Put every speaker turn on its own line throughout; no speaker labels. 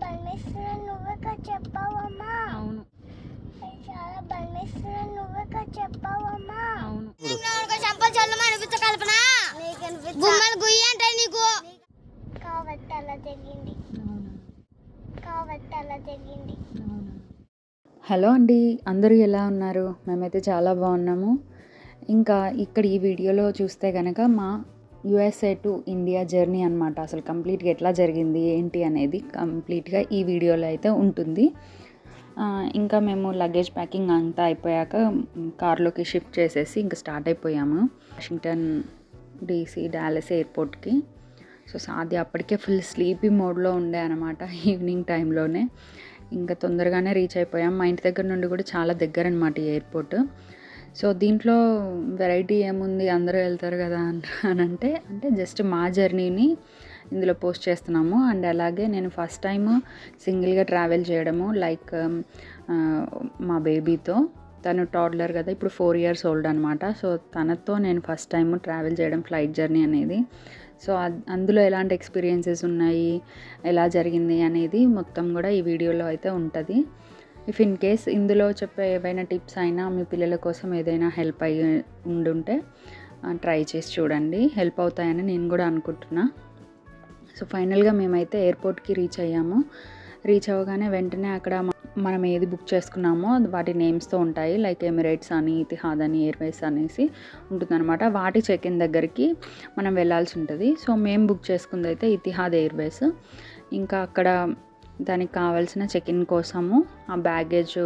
భయమేస్తుంది నువ్వే కదా చెప్పావమ్మా.
అవును
చాలా భయమేస్తుంది నువ్వే కదా చెప్పావమ్మా.
అవును
చంపలు చల్లమా అనిపించ కల్పన గుమ్మలు గుయ్యి అంటే నీకు
కాబట్టి అలా జరిగింది. కాబట్టి అలా జరిగింది.
హలో అండి, అందరూ ఎలా ఉన్నారు? మేమైతే చాలా బాగున్నాము. ఇంకా ఇక్కడ ఈ వీడియోలో చూస్తే కనుక మా యుఎస్ఏ టు ఇండియా జర్నీ అనమాట. అసలు కంప్లీట్గా ఎట్లా జరిగింది ఏంటి అనేది కంప్లీట్గా ఈ వీడియోలో అయితే ఉంటుంది. ఇంకా మేము లగేజ్ ప్యాకింగ్ అంతా అయిపోయాక కార్లోకి షిఫ్ట్ చేసేసి ఇంకా స్టార్ట్ అయిపోయాము వాషింగ్టన్ డీసీ డాలస్ ఎయిర్పోర్ట్కి. సో సాది అప్పటికే ఫుల్ స్లీపీ మోడ్లో ఉండే అనమాట ఈవినింగ్ టైంలోనే. ఇంకా తొందరగానే రీచ్ అయిపోయాం. మా ఇంటి దగ్గర నుండి కూడా చాలా దగ్గర అనమాట ఈ ఎయిర్పోర్ట్. సో దీంట్లో వెరైటీ ఏముంది, అందరూ వెళ్తారు కదా అని అంటే జస్ట్ మా జర్నీని ఇందులో పోస్ట్ చేస్తున్నాము. అండ్ అలాగే నేను ఫస్ట్ టైం సింగిల్గా ట్రావెల్ చేయడము, లైక్ మా బేబీతో. తను టాడ్లర్ కదా, ఇప్పుడు 4 years old అనమాట. సో తనతో నేను ఫస్ట్ టైం ట్రావెల్ చేయడం ఫ్లైట్ జర్నీ అనేది. సో అందులో ఎలాంటి ఎక్స్పీరియన్సెస్ ఉన్నాయి, ఎలా జరిగింది అనేది మొత్తం కూడా ఈ వీడియోలో అయితే ఉంటుంది. ఇఫ్ ఇన్ కేస్ ఇందులో చెప్పే ఏవైనా టిప్స్ అయినా మీ పిల్లల కోసం ఏదైనా హెల్ప్ అయ్యి ఉండుంటే ట్రై చేసి చూడండి, హెల్ప్ అవుతాయని నేను కూడా అనుకుంటున్నా. సో ఫైనల్గా మేమైతే ఎయిర్పోర్ట్కి రీచ్ అయ్యాము. రీచ్ అవ్వగానే వెంటనే అక్కడ మనం ఏది బుక్ చేసుకున్నామో వాటి నేమ్స్తో ఉంటాయి, లైక్ ఎమిరేట్స్ అని, ఇతిహాద్ అని, ఎయిర్వేస్ అనేసి ఉంటుందన్నమాట. వాటి చెక్ ఇన్ దగ్గరికి మనం వెళ్ళాల్సి ఉంటుంది. సో మేము బుక్ చేసుకుంది అయితే ఇతిహాద్ ఎయిర్వేస్. ఇంకా అక్కడ దానికి కావాల్సిన చెక్ ఇన్ కోసము ఆ బ్యాగేజ్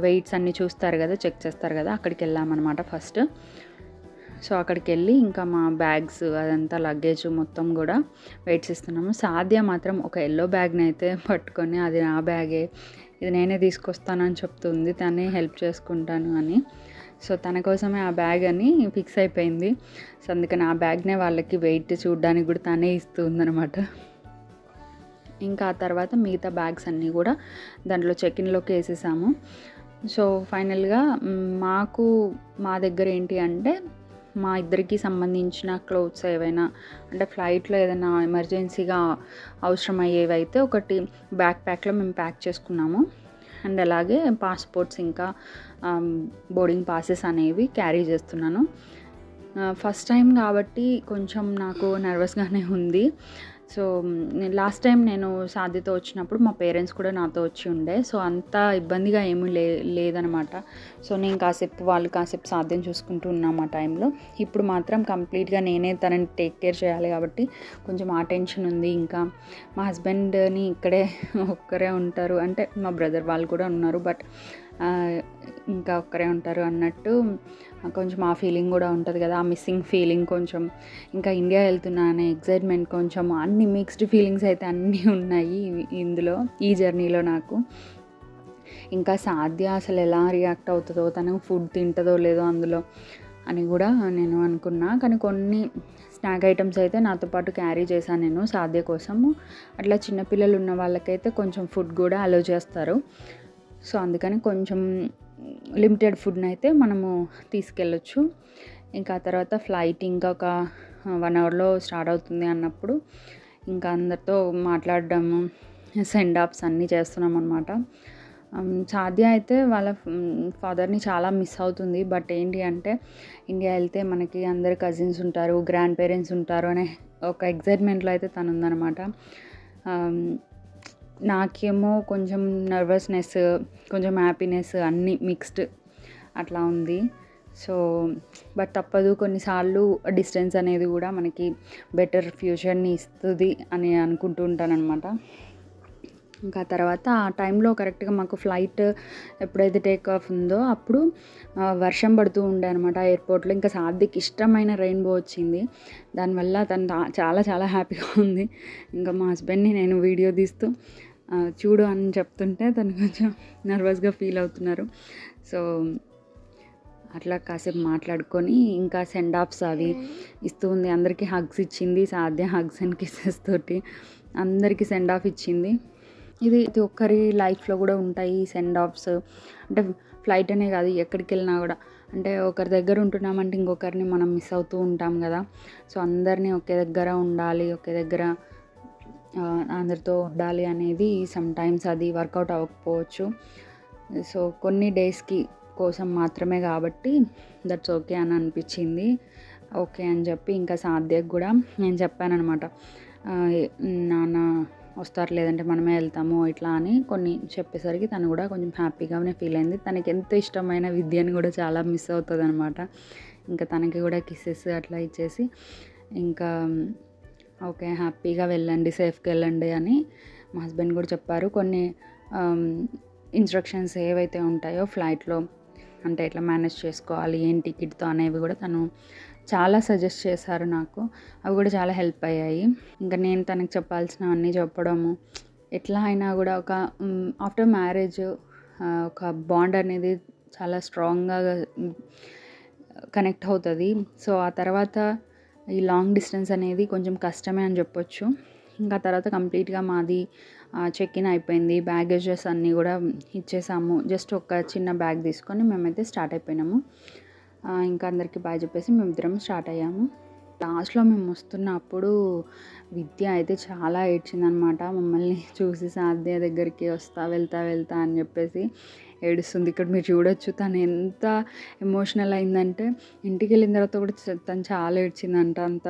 వెయిట్స్ అన్నీ చూస్తారు కదా, చెక్ చేస్తారు కదా, అక్కడికి వెళ్ళామన్నమాట ఫస్ట్. సో అక్కడికి వెళ్ళి ఇంకా మా బ్యాగ్స్ అదంతా లగేజ్ మొత్తం కూడా వెయిట్స్ ఇస్తున్నాము. సాధ్య మాత్రం ఒక ఎల్లో బ్యాగ్ని అయితే పట్టుకొని, అది నా బ్యాగే, ఇది నేనే తీసుకొస్తానని చెప్తుంది, తనే హెల్ప్ చేసుకుంటాను అని. సో తన కోసమే ఆ బ్యాగ్ అని ఫిక్స్ అయిపోయింది. సో అందుకని ఆ బ్యాగ్నే వాళ్ళకి వెయిట్ చూడడానికి కూడా తనే ఇస్తుందనమాట. ఇంకా ఆ తర్వాత మిగతా బ్యాగ్స్ అన్నీ కూడా దాంట్లో చెక్ ఇన్లోకి వేసేసాము. సో ఫైనల్గా మా దగ్గర ఏంటి అంటే మా ఇద్దరికి సంబంధించిన క్లోత్స్ ఏవైనా, అంటే ఫ్లైట్లో ఏదైనా ఎమర్జెన్సీగా అవసరం అయ్యేవి అయితే ఒకటి బ్యాక్ ప్యాక్లో మేము ప్యాక్ చేసుకున్నాము. అండ్ అలాగే పాస్పోర్ట్స్ ఇంకా బోర్డింగ్ పాసెస్ అనేవి క్యారీ చేస్తున్నాను. ఫస్ట్ టైం కాబట్టి కొంచెం నాకు నర్వస్గానే ఉంది. సో లాస్ట్ టైం నేను సాధ్యతో వచ్చినప్పుడు మా పేరెంట్స్ కూడా నాతో వచ్చి ఉండే. సో అంత ఇబ్బందిగా ఏమీ లేదనమాట. సో నేను వాళ్ళు కాసేపు సాధ్యం చూసుకుంటూ ఉన్నాం ఆ టైంలో. ఇప్పుడు మాత్రం కంప్లీట్గా నేనే తనని టేక్ కేర్ చేయాలి కాబట్టి కొంచెం ఆ టెన్షన్ ఉంది. ఇంకా మా హస్బెండ్ని ఇక్కడే ఒక్కరే ఉంటారు, అంటే మా బ్రదర్ వాళ్ళు కూడా ఉన్నారు, బట్ ఇంకా ఒక్కరే ఉంటారు అన్నట్టు కొంచెం ఆ ఫీలింగ్ కూడా ఉంటుంది కదా, ఆ మిస్సింగ్ ఫీలింగ్ కొంచెం. ఇంకా ఇండియా వెళ్తున్నా అనే ఎక్సైట్మెంట్, కొంచెం అన్ని మిక్స్డ్ ఫీలింగ్స్ అయితే అన్నీ ఉన్నాయి ఇందులో, ఈ జర్నీలో నాకు. ఇంకా సాధ్య అసలు ఎలా రియాక్ట్ అవుతుందో, తనకు ఫుడ్ తింటుందో లేదో అందులో అని కూడా నేను అనుకున్నా. కానీ కొన్ని స్నాక్ ఐటమ్స్ అయితే నాతో పాటు క్యారీ చేశాను నేను సాధ్య కోసము. అట్లా చిన్నపిల్లలు ఉన్న వాళ్ళకైతే కొంచెం ఫుడ్ కూడా అలో చేస్తారు. సో అందుకని కొంచెం లిమిటెడ్ ఫుడ్ని అయితే మనము తీసుకెళ్ళొచ్చు. ఇంకా తర్వాత ఫ్లైట్ ఇంకా ఒక 1 hourలో స్టార్ట్ అవుతుంది అన్నప్పుడు ఇంకా అందరితో మాట్లాడడము, సెండ్ ఆఫ్స్ అన్నీ చేస్తున్నాం అనమాట. సాధ్య అయితే వాళ్ళ ఫాదర్ని చాలా మిస్ అవుతుంది. బట్ ఏంటి అంటే ఇండియా వెళ్తే మనకి అందరు కజిన్స్ ఉంటారు, గ్రాండ్ పేరెంట్స్ ఉంటారు అనే ఒక ఎగ్జైట్మెంట్లో అయితే తను ఉందన్నమాట. నాకేమో కొంచెం నర్వస్నెస్, కొంచెం హ్యాపీనెస్ అన్నీ మిక్స్డ్ అట్లా ఉంది. సో బట్ తప్పదు, కొన్నిసార్లు డిస్టెన్స్ అనేది కూడా మనకి బెటర్ ఫ్యూచర్ని ఇస్తుంది అని అనుకుంటూ ఉంటానన్నమాట. ఇంకా తర్వాత ఆ టైంలో కరెక్ట్గా మాకు ఫ్లైట్ ఎప్పుడైతే టేక్ ఆఫ్ ఉందో అప్పుడు వర్షం పడుతూ ఉండే అనమాట ఎయిర్పోర్ట్లో. ఇంకా సాధ్యకి ఇష్టమైన రెయిన్బో వచ్చింది. దానివల్ల తను చాలా చాలా హ్యాపీగా ఉంది. ఇంకా మా హస్బెండ్ని నేను వీడియో తీస్తూ చూడు అని చెప్తుంటే తను కొంచెం నర్వస్గా ఫీల్ అవుతున్నారు. సో అట్లా కాసేపు మాట్లాడుకొని ఇంకా సెండ్ ఆఫ్స్ అవి ఇస్తూ ఉంది. అందరికీ హగ్స్ ఇచ్చింది సాధ్య, హగ్స్ అండ్ కిసెస్ తోటి అందరికీ సెండ్ ఆఫ్ ఇచ్చింది. ఇది ప్రతి ఒక్కరి లైఫ్లో కూడా ఉంటాయి ఈ సెండ్ ఆఫ్స్. అంటే ఫ్లైట్ అనే కాదు, ఎక్కడికి వెళ్ళినా కూడా, అంటే ఒకరి దగ్గర ఉంటున్నామంటే ఇంకొకరిని మనం మిస్ అవుతూ ఉంటాం కదా. సో అందరినీ ఒకే దగ్గర ఉండాలి, ఒకే దగ్గర అందరితో ఉండాలి అనేది సమ్టైమ్స్ అది వర్కౌట్ అవ్వకపోవచ్చు. సో కొన్ని డేస్కి కోసం మాత్రమే కాబట్టి దట్స్ ఓకే అని అనిపించింది. ఓకే అని చెప్పి ఇంకా సాధ్యకు కూడా నేను చెప్పాననమాట, నాన్న వస్తారు లేదంటే మనమే వెళ్తాము ఇట్లా అని కొన్ని చెప్పేసరికి తను కూడా కొంచెం హ్యాపీగానే ఫీల్ అయింది. తనకి ఎంతో ఇష్టమైన విద్యని కూడా చాలా మిస్ అవుతుంది అనమాట. ఇంకా తనకి కూడా కిస్సెస్ అట్లా ఇచ్చేసి ఇంకా ఓకే హ్యాపీగా వెళ్ళండి, సేఫ్గా వెళ్ళండి అని మా హస్బెండ్ కూడా చెప్పారు. కొన్ని ఇన్స్ట్రక్షన్స్ ఏవైతే ఉంటాయో ఫ్లైట్లో అంటే ఎట్లా మేనేజ్ చేసుకోవాలి ఏం టికెట్తో అనేవి కూడా తను చాలా సజెస్ట్ చేశారు నాకు. అవి కూడా చాలా హెల్ప్ అయ్యాయి. ఇంకా నేను తనకు చెప్పాల్సినవన్నీ చెప్పడము, ఎట్లా అయినా కూడా ఒక ఆఫ్టర్ మ్యారేజ్ ఒక బాండ్ అనేది చాలా స్ట్రాంగ్గా కనెక్ట్ అవుతుంది. సో ఆ తర్వాత ఈ లాంగ్ డిస్టెన్స్ అనేది కొంచెం కష్టమే అని చెప్పొచ్చు. ఇంకా తర్వాత కంప్లీట్గా మాది చెక్ ఇన్ అయిపోయింది, బ్యాగేజెస్ అన్నీ కూడా ఇచ్చేసాము. జస్ట్ ఒక చిన్న బ్యాగ్ తీసుకొని మేమైతే స్టార్ట్ అయిపోయినాము. ఇంకా అందరికీ బాయ్ చెప్పేసి మేమిద్దరం స్టార్ట్ అయ్యాము. లాస్ట్లో మేము వస్తున్నప్పుడు విద్య అయితే చాలా ఏడ్చిందనమాట. మమ్మల్ని చూసి సాధ్య దగ్గరికి వెళ్తా అని చెప్పేసి ఏడుస్తుంది. ఇక్కడ మీరు చూడొచ్చు తను ఎంత ఎమోషనల్ అయిందంటే ఇంటికి వెళ్ళిన తర్వాత కూడా తను చాలా ఏడ్చిందంట. అంత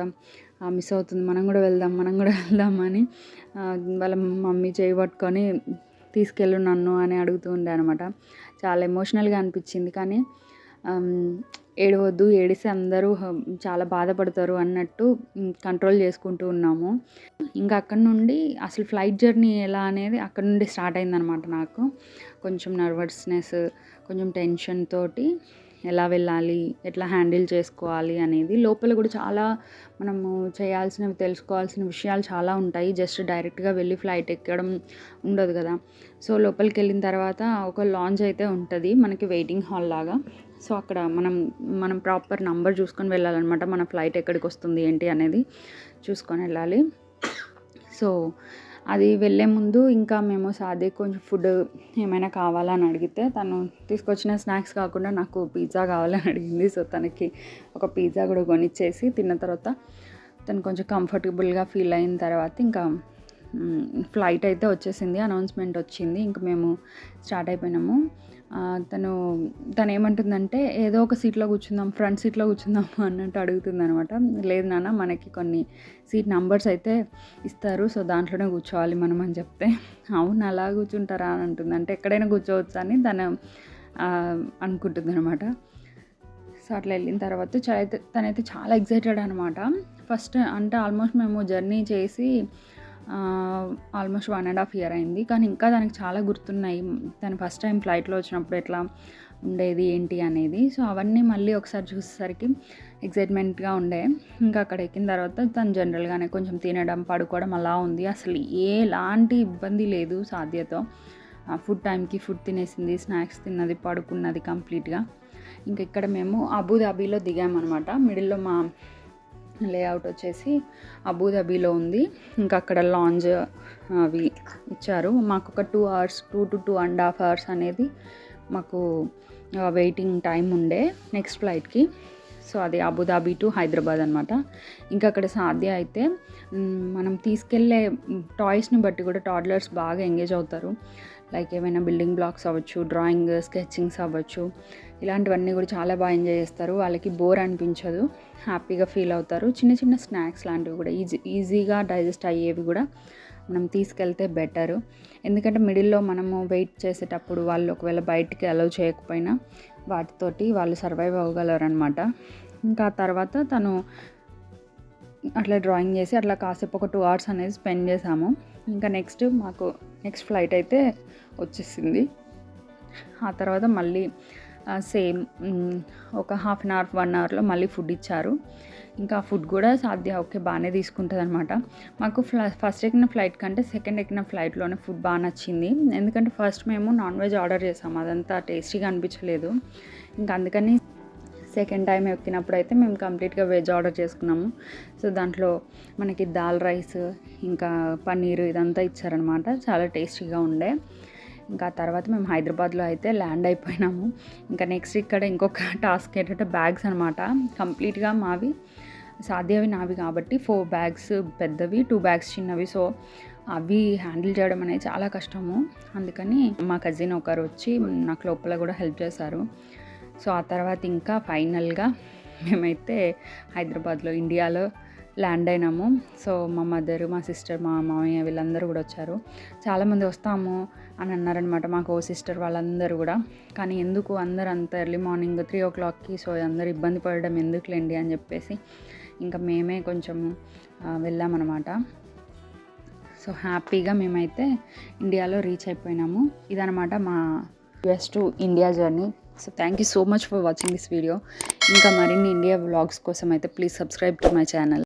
మిస్ అవుతుంది, మనం కూడా వెళ్దామని వాళ్ళ మమ్మీ చేయి పట్టుకొని తీసుకెళ్ళు నన్ను అని అడుగుతూ ఉండే అనమాట. చాలా ఎమోషనల్గా అనిపించింది. కానీ ఏడవద్దు, ఏడిస్తే అందరూ చాలా బాధపడతారు అన్నట్టు కంట్రోల్ చేసుకుంటూ ఉన్నాము. ఇంకా అక్కడ నుండి అసలు ఫ్లైట్ జర్నీ ఎలా అనేది అక్కడ నుండి స్టార్ట్ అయిందనమాట. నాకు కొంచెం నర్వస్నెస్, కొంచెం టెన్షన్ తోటి ఎలా వెళ్ళాలి, ఎట్లా హ్యాండిల్ చేసుకోవాలి అనేది. లోపల కూడా చాలా మనము చేయాల్సినవి, తెలుసుకోవాల్సిన విషయాలు చాలా ఉంటాయి. జస్ట్ డైరెక్ట్గా వెళ్ళి ఫ్లైట్ ఎక్కడం ఉండదు కదా. సో లోపలికి వెళ్ళిన తర్వాత ఒక లాంజ్ అయితే ఉంటుంది మనకి, వెయిటింగ్ హాల్ లాగా. సో అక్కడ మనం ప్రాపర్ నంబర్ చూసుకొని వెళ్ళాలన్నమాట. మన ఫ్లైట్ ఎక్కడికి వస్తుంది ఏంటి అనేది చూసుకొని వెళ్ళాలి. సో అది వెళ్ళే ముందు ఇంకా మేము సాదే కొంచెం ఫుడ్ ఏమైనా కావాలని అడిగితే తను తీసుకొచ్చిన స్నాక్స్ కాకుండా నాకు పిజ్జా కావాలని అడిగింది. సో తనకి ఒక పిజ్జా కూడా కొనిచ్చేసి తిన్న తర్వాత తను కొంచెం కంఫర్టబుల్గా ఫీల్ అయిన తర్వాత ఇంకా ఫ్లైట్ అయితే వచ్చేసింది, అనౌన్స్మెంట్ వచ్చింది. ఇంక మేము స్టార్ట్ అయిపోయినాము. తను ఏమంటుందంటే ఏదో ఒక సీట్లో కూర్చుందాం, ఫ్రంట్ సీట్లో కూర్చుందాము అన్నట్టు అడుగుతుంది అనమాట. లేదు నాన్న, మనకి కొన్ని సీట్ నంబర్స్ అయితే ఇస్తారు, సో దాంట్లోనే కూర్చోవాలి మనం అని చెప్తే, అవును అలా కూర్చుంటారా అని అంటుంది. అంటే ఎక్కడైనా కూర్చోవచ్చు అని తను అనుకుంటుంది అనమాట. సో అట్లా వెళ్ళిన తర్వాత తనైతే చాలా ఎక్సైటెడ్ అనమాట. ఫస్ట్ అంటే ఆల్మోస్ట్ మేము జర్నీ చేసి ఆల్మోస్ట్ 1.5 year అయింది. కానీ ఇంకా తనకి చాలా గుర్తున్నాయి, తను ఫస్ట్ టైం ఫ్లైట్లో వచ్చినప్పుడు ఎట్లా ఉండేది ఏంటి అనేది. సో అవన్నీ మళ్ళీ ఒకసారి చూసేసరికి ఎక్సైట్మెంట్గా ఉండే. ఇంకా అక్కడ ఎక్కిన తర్వాత తను జనరల్గానే కొంచెం తినడం, పడుకోవడం అలా ఉంది. అసలు ఎలాంటి ఇబ్బంది లేదు సాధ్యతో. ఫుడ్ టైంకి ఫుడ్ తినేసింది, స్నాక్స్ తిన్నది, పడుకున్నది కంప్లీట్గా. ఇంకా ఇక్కడ మేము అబుదాబీలో దిగామన్నమాట. మిడిల్లో మా లేఅవుట్ వచ్చేసి అబుదాబీలో ఉంది. ఇంకా అక్కడ లాంజ్ అవి ఇచ్చారు మాకు. ఒక 2 hours 2 to 2.5 hours అనేది మాకు వెయిటింగ్ టైం ఉండే నెక్స్ట్ ఫ్లైట్కి. సో అది అబుదాబీ టు హైదరాబాద్ అనమాట. ఇంకా అక్కడ సాధ్య అయితే మనం తీసుకెళ్ళే టాయ్స్ని బట్టి కూడా టాడ్లర్స్ బాగా ఎంగేజ్ అవుతారు. లైక్ ఏమైనా బిల్డింగ్ బ్లాక్స్ అవ్వచ్చు, డ్రాయింగ్ స్కెచింగ్స్ అవ్వచ్చు, ఇలాంటివన్నీ కూడా చాలా బాగా ఎంజాయ్ చేస్తారు. వాళ్ళకి బోర్ అనిపించదు, హ్యాపీగా ఫీల్ అవుతారు. చిన్న చిన్న స్నాక్స్ లాంటివి కూడా ఈజీగా డైజెస్ట్ అయ్యేవి కూడా మనం తీసుకెళ్తే బెటరు. ఎందుకంటే మిడిల్లో మనము వెయిట్ చేసేటప్పుడు వాళ్ళు ఒకవేళ బయటికి అలౌ చేయకపోయినా వాటితోటి వాళ్ళు సర్వైవ్ అవ్వగలరు అనమాట. ఇంకా తర్వాత తను అట్లా డ్రాయింగ్ చేసి అట్లా కాసేపు ఒక 2 hours అనేది స్పెండ్ చేసాము. ఇంకా నెక్స్ట్ ఫ్లైట్ అయితే వచ్చేసింది. ఆ తర్వాత మళ్ళీ సేమ్ ఒక 1/2 hour 1 hourలో మళ్ళీ ఫుడ్ ఇచ్చారు. ఇంకా ఫుడ్ కూడా సాధ్య ఓకే బాగానే తీసుకుంటుంది అనమాట. మాకు ఫస్ట్ ఎక్కిన ఫ్లైట్ కంటే సెకండ్ ఎక్కిన ఫ్లైట్లోనే ఫుడ్ బాగా నచ్చింది. ఎందుకంటే ఫస్ట్ మేము నాన్ వెజ్ ఆర్డర్ చేసాము, అదంతా టేస్టీగా అనిపించలేదు. ఇంకా అందుకని సెకండ్ టైం ఎక్కినప్పుడు అయితే మేము కంప్లీట్గా వెజ్ ఆర్డర్ చేసుకున్నాము. సో దాంట్లో మనకి దాల్ రైస్, ఇంకా పన్నీర్ ఇదంతా ఇచ్చారనమాట. చాలా టేస్టీగా ఉండే. ఇంకా తర్వాత మేము హైదరాబాద్లో అయితే ల్యాండ్ అయిపోయినాము. ఇంకా నెక్స్ట్ ఇక్కడ ఇంకొక టాస్క్ ఏంటంటే బ్యాగ్స్ అనమాట. కంప్లీట్గా మావి సాధ్యవి నావి కాబట్టి 4 bags పెద్దవి, 2 bags చిన్నవి. సో అవి హ్యాండిల్ చేయడం అనేది చాలా కష్టము. అందుకని మా కజిన్ ఒకరు వచ్చి నాకు లోపల కూడా హెల్ప్ చేశారు. సో ఆ తర్వాత ఇంకా ఫైనల్గా మేమైతే హైదరాబాద్లో ఇండియాలో ల్యాండ్ అయినాము. సో మా మదర్, మా సిస్టర్, మా మామయ్య వీళ్ళందరూ కూడా వచ్చారు. చాలామంది వస్తాము అని అన్నారనమాట మా కో సిస్టర్ వాళ్ళందరూ కూడా. కానీ ఎందుకు అందరు అంత ఎర్లీ మార్నింగ్ 3 o'clockకి, సో అందరు ఇబ్బంది పడడం ఎందుకులేండి అని చెప్పేసి ఇంకా మేమే కొంచెం వెళ్ళామన్నమాట. సో హ్యాపీగా మేమైతే ఇండియాలో రీచ్ అయిపోయినాము. ఇదనమాట మా US to India journey. So thank you so much for watching this video. ఇంకా మరిన్ని ఇండియా వ్లాగ్స్ కోసం అయితే please subscribe to my channel.